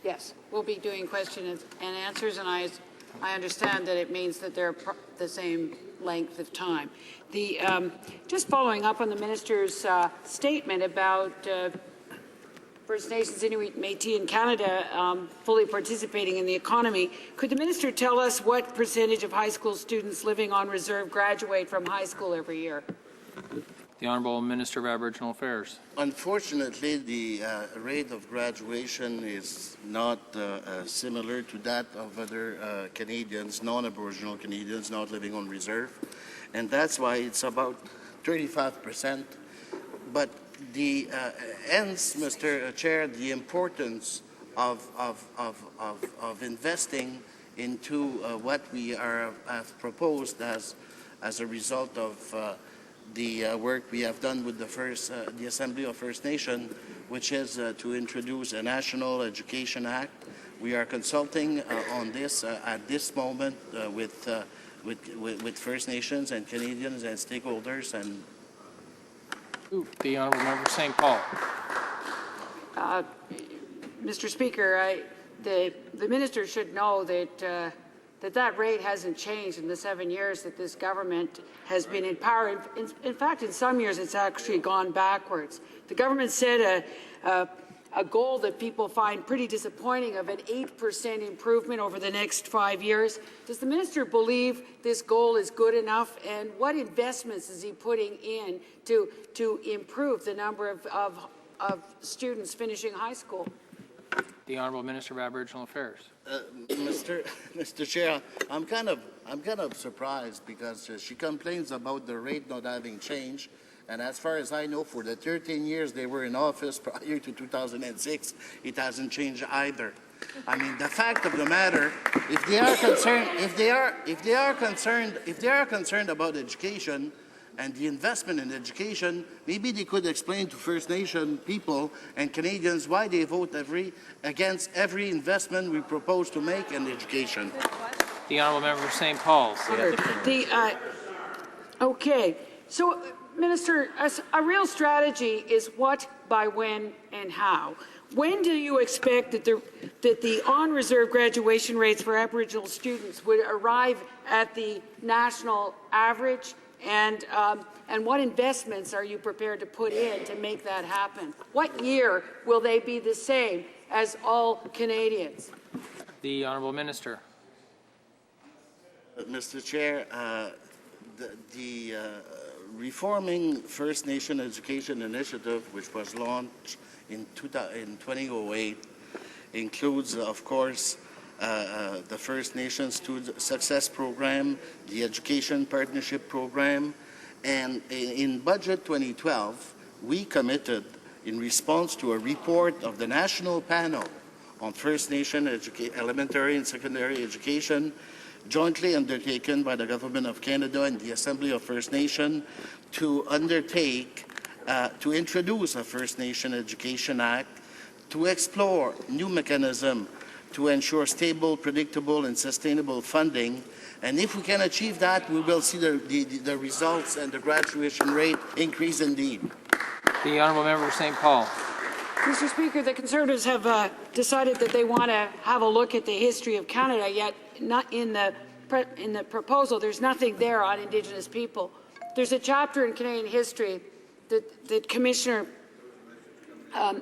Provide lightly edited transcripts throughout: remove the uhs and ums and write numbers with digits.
Yes, we'll be doing questions and answers, and I understand that it means that they're the same length of time. Just following up on the minister's statement about First Nations, Inuit, Métis in Canada fully participating in the economy, could the minister tell us what percentage of high school students living on reserve graduate from high school every year? The Honourable Minister of Aboriginal Affairs. Unfortunately, the rate of graduation is not similar to that of other Canadians, non-Aboriginal Canadians not living on reserve, and that's why it's about 35%. But hence, Mr. Chair, the importance of investing into what we have proposed as a result of the work we have done with the Assembly of First Nation, which is to introduce a National Education Act. We are consulting on this at this moment with First Nations and Canadians and stakeholders. And the Honourable Member St. Paul. Mr. Speaker, the minister should know that that rate hasn't changed in the 7 years that this government has been in power. In fact, in some years, it's actually gone backwards. The government set a goal that people find pretty disappointing of an 8% improvement over the next 5 years. Does the minister believe this goal is good enough, and what investments is he putting in to improve the number of students finishing high school? The Honourable Minister of Aboriginal Affairs. Mr. Chair, I'm kind of surprised because she complains about the rate not having changed, and as far as I know, for the 13 years they were in office prior to 2006, it hasn't changed either. I mean, the fact of the matter, if they are concerned about education and the investment in education, maybe they could explain to First Nation people and Canadians why they vote against every investment we propose to make in education. The Honourable Member of St. Paul's. Okay, so Minister, a real strategy is what, by when, and how. When do you expect that the on-reserve graduation rates for Aboriginal students would arrive at the national average? And what investments are you prepared to put in to make that happen? What year will they be the same as all Canadians? The Honourable Minister. Mr. Chair, the Reforming First Nation Education Initiative, which was launched in 2008, includes, of course, the First Nations Student Success Program, the Education Partnership Program, and in Budget 2012, we committed, in response to a report of the National Panel on First Nation Elementary and Secondary Education, jointly undertaken by the Government of Canada and the Assembly of First Nation, to introduce a First Nation Education Act, to explore new mechanisms to ensure stable, predictable, and sustainable funding. And if we can achieve that, we will see the results and the graduation rate increase indeed. The Honourable Member of St. Paul. Mr. Speaker, the Conservatives have decided that they want to have a look at the history of Canada, yet not in the proposal. There's nothing there on Indigenous people. There's a chapter in Canadian history that Commissioner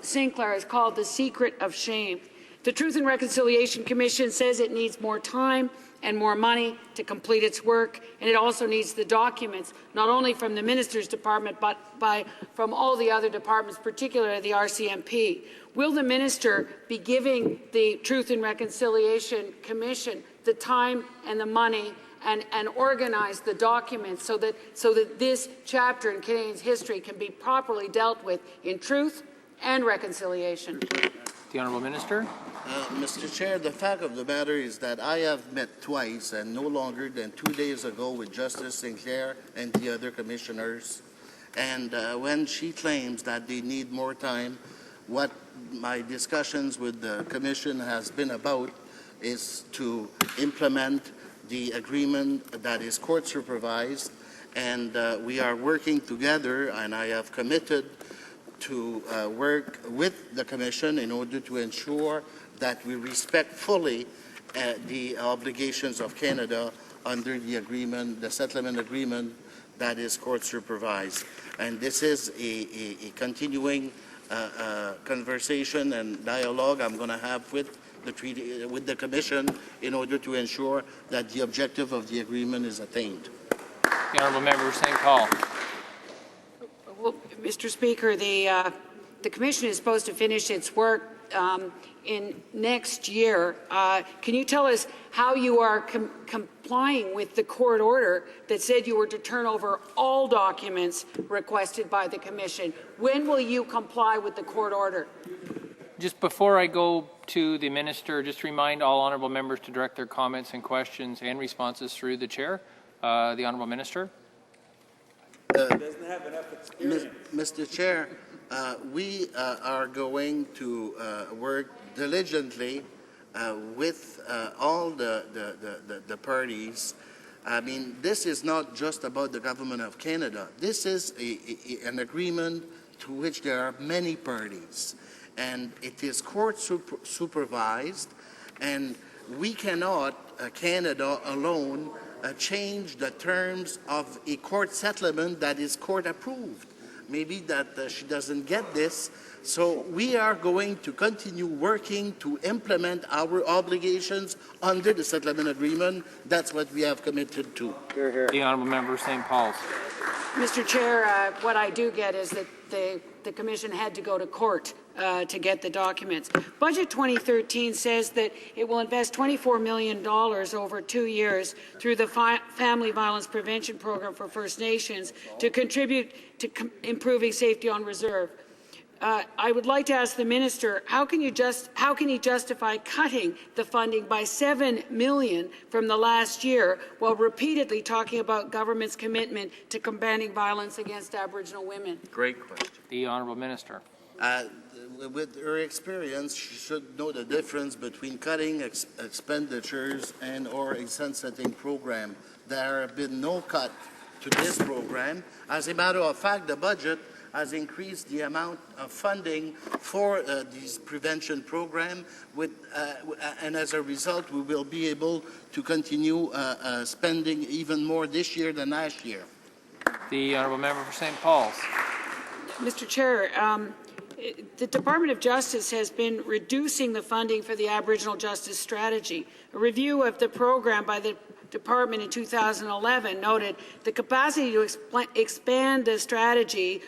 Sinclair has called The Secret of Shame. The Truth and Reconciliation Commission says it needs more time and more money to complete its work, and it also needs the documents, not only from the Minister's Department, but from all the other departments, particularly the RCMP. Will the Minister be giving the Truth and Reconciliation Commission the time and the money and organize the documents so that this chapter in Canadian history can be properly dealt with in truth and reconciliation? The Honourable Minister. Mr. Chair, the fact of the matter is that I have met twice and no longer than 2 days ago with Justice Sinclair and the other commissioners. And when she claims that they need more time, what my discussions with the Commission has been about is to implement the agreement that is court supervised. And we are working together, and I have committed to work with the Commission in order to ensure that we respect fully the obligations of Canada under the agreement, the settlement agreement that is court supervised. And this is a continuing conversation and dialogue I'm going to have with the Commission in order to ensure that the objective of the agreement is attained. The honourable member for St. Paul. Well, Mr. Speaker, the Commission is supposed to finish its work in next year. Can you tell us how you are complying with the court order that said you were to turn over all documents requested by the Commission? When will you comply with the court order? Just before I go to the Minister, just remind all honourable members to direct their comments and questions and responses through the Chair. The Honourable Minister. Doesn't have enough experience. Mr. Chair, we are going to work diligently with all the parties. I mean, this is not just about the Government of Canada. This is an agreement to which there are many parties, and it is court supervised, and we cannot, Canada alone, change the terms of a court settlement that is court approved. Maybe that she doesn't get this. So we are going to continue working to implement our obligations under the settlement agreement. That's what we have committed to. The honourable member for St. Paul's. Mr. Chair, what I do get is that the Commission had to go to court to get the documents. Budget 2013 says that it will invest $24 million over 2 years through the Family Violence Prevention Program for First Nations to contribute to improving safety on reserve. I would like to ask the Minister, how can he justify cutting the funding by $7 million from the last year while repeatedly talking about government's commitment to combating violence against Aboriginal women? Great question. The honourable Minister. With her experience, she should know the difference between cutting expenditures and or a sunsetting program. There have been no cut to this program. As a matter of fact, the budget has increased the amount of funding for this prevention program, and as a result, we will be able to continue spending even more this year than last year. The honourable member for St. Paul's. Mr. Chair, the Department of Justice has been reducing the funding for the Aboriginal Justice Strategy. A review of the program by the Department in 2011 noted the capacity to expand the strategy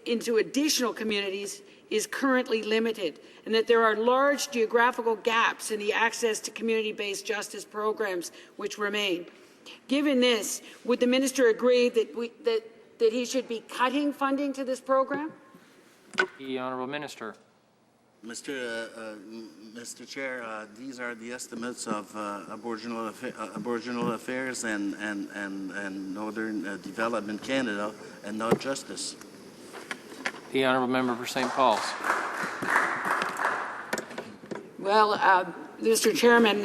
into additional communities is currently limited, and that there are large geographical gaps in the access to community-based justice programs which remain. Given this, would the Minister agree that he should be cutting funding to this program? The honourable Minister. Mr. Chair, these are the estimates of Aboriginal Affairs and Northern Development Canada, and not Justice. The honourable member for St. Paul's. Well, Mr. Chairman,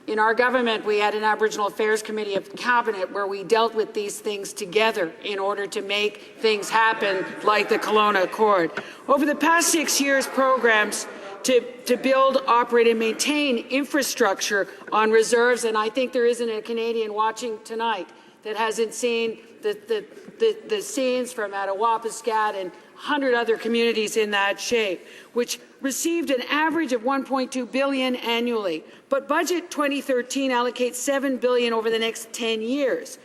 in our government, we had an Aboriginal Affairs Committee of Cabinet where we dealt with these things together in order to make things happen like the Kelowna Accord. Over the past 6 years, programs to build, operate and maintain infrastructure on reserves, and I think there isn't a Canadian watching tonight that hasn't seen the scenes from Attawapiskat and 100 other communities in that shape, which received an average of $1.2 billion annually. But Budget 2013 allocates $7 billion over the next 10 years.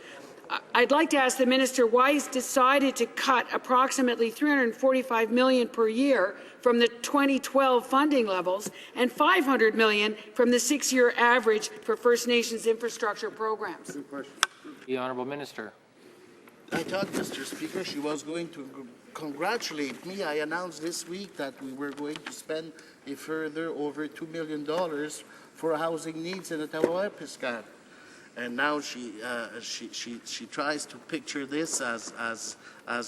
I'd like to ask the Minister why he's decided to cut approximately $345 million per year from the 2012 funding levels and $500 million from the 6-year average for First Nations infrastructure programs. Good question. The honourable Minister. I thought, Mr. Speaker, she was going to congratulate me. I announced this week that we were going to spend a further over $2 million for housing needs in Attawapiskat. And now she tries to picture this as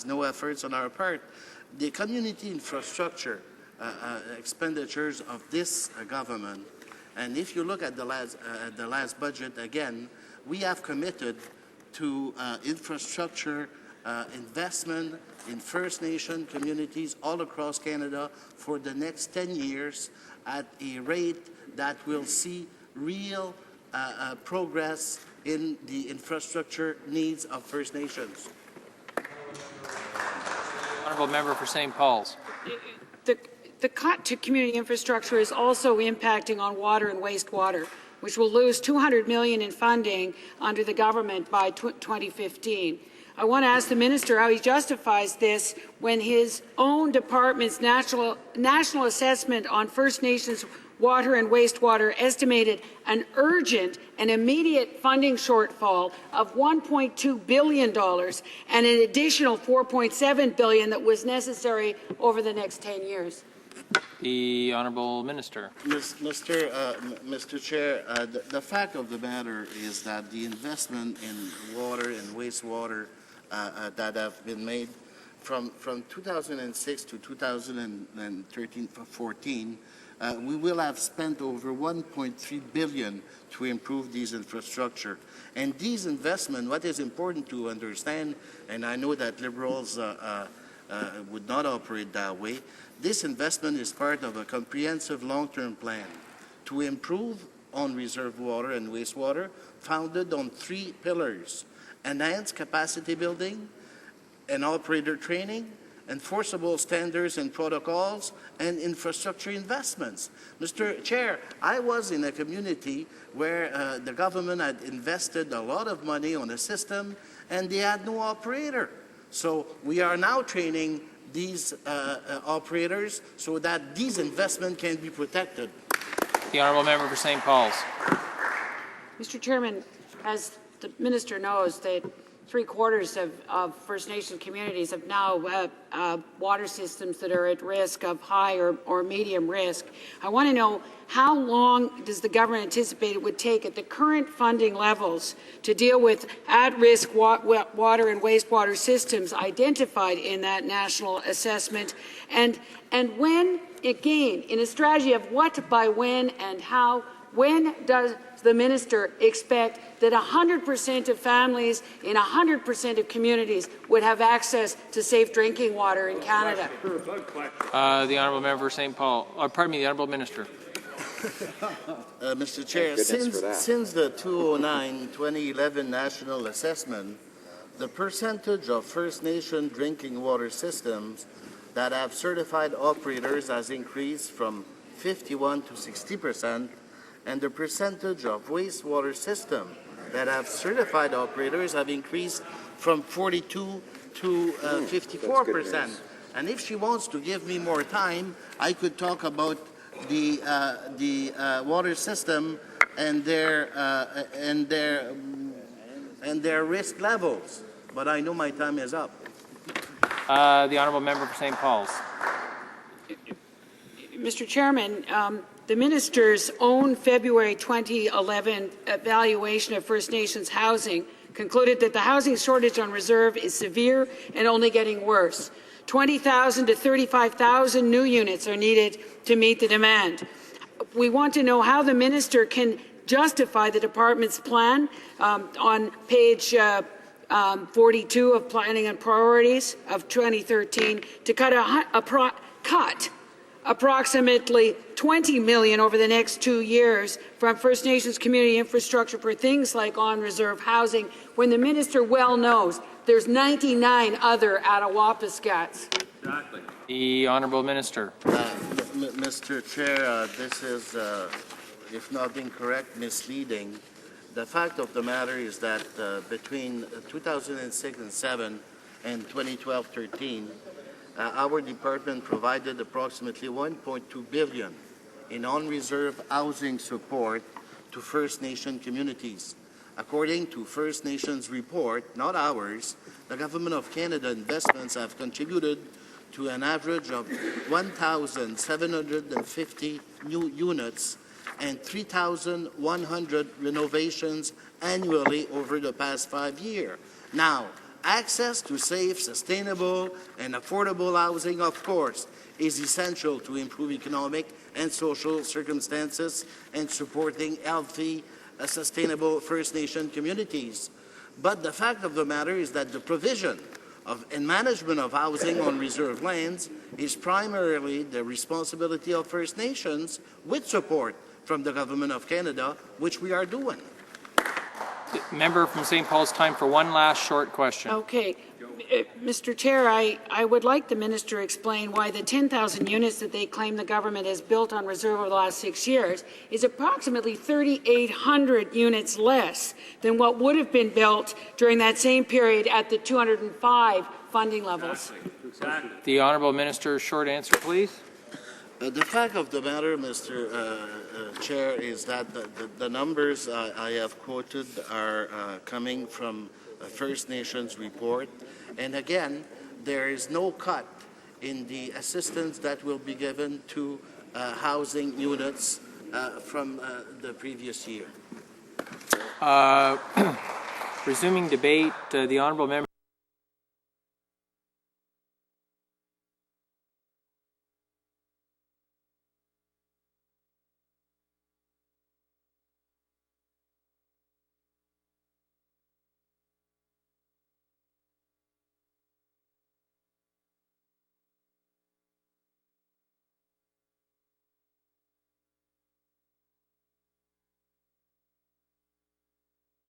no efforts on our part. The community infrastructure expenditures of this government, and if you look at the last budget again, we have committed to infrastructure investment in First Nation communities all across Canada for the next 10 years at a rate that will see real progress in the infrastructure needs of First Nations. Honourable member for St. Paul's. The cut to community infrastructure is also impacting on water and wastewater, which will lose $200 million in funding under the government by 2015. I want to ask the minister how he justifies this when his own department's national assessment on First Nations water and wastewater estimated an urgent and immediate funding shortfall of $1.2 billion and an additional $4.7 billion that was necessary over the next 10 years. The Honourable Minister. Mr. Chair, the fact of the matter is that the investment in water and wastewater that have been made from 2006 to 2013-14, we will have spent over $1.3 billion to improve these infrastructure. And these investments, what is important to understand, and I know that Liberals would not operate that way, this investment is part of a comprehensive long-term plan to improve on-reserve water and wastewater founded on 3 pillars: enhanced capacity building, and operator training, enforceable standards and protocols, and infrastructure investments. Mr. Chair, I was in a community where the government had invested a lot of money on a system and they had no operator. So we are now training these operators so that these investments can be protected. The Honourable member for St. Paul's. Mr. Chairman, as the minister knows, that 3/4 of First Nation communities have now water systems that are at risk of high or medium risk. I want to know, how long does the government anticipate it would take at the current funding levels to deal with at-risk water and wastewater systems identified in that national assessment? And when, again, in a strategy of what, by when, and how, when does the minister expect that 100% of families in 100% of communities would have access to safe drinking water in Canada? The Honourable member for St. Paul. Pardon me, the Honourable Minister. Mr. Chair, since the 2009-2011 national assessment, the percentage of First Nation drinking water systems that have certified operators has increased from 51 to 60%, and the percentage of wastewater systems that have certified operators have increased from 42 to 54%. And if she wants to give me more time, I could talk about the water system and their risk levels. But I know my time is up. The Honourable member for St. Paul's. Mr. Chairman, the minister's own February 2011 evaluation of First Nations housing concluded that the housing shortage on reserve is severe and only getting worse. 20,000 to 35,000 new units are needed to meet the demand. We want to know how the minister can justify the department's plan on page 42 of Planning and Priorities of 2013 to cut approximately $20 million over the next 2 years from First Nations community infrastructure for things like on-reserve housing, when the minister well knows there's 99 other Attawapiscats. Exactly. The Honourable Minister. Mr. Chair, this is, if not incorrect, misleading. The fact of the matter is that between 2006 and 7 and 2012-13, our department provided approximately $1.2 billion in on-reserve housing support to First Nation communities. According to First Nations report, not ours, the Government of Canada investments have contributed to an average of 1,750 new units and 3,100 renovations annually over the past 5 years. Now, access to safe, sustainable, and affordable housing, of course, is essential to improve economic and social circumstances and supporting healthy, sustainable First Nation communities. But the fact of the matter is that the provision and management of housing on reserve lands is primarily the responsibility of First Nations with support from the Government of Canada, which we are doing. Member from St. Paul's, time for one last short question. Okay. Mr. Chair, I would like the minister to explain why the 10,000 units that they claim the government has built on reserve over the last 6 years is approximately 3,800 units less than what would have been built during that same period at the 205 funding levels. The Honourable Minister, short answer, please. The fact of the matter, Mr. Chair, is that the numbers I have quoted are coming from a First Nations report. And again, there is no cut in the assistance that will be given to housing units from the previous year. Resuming debate, the Honourable Member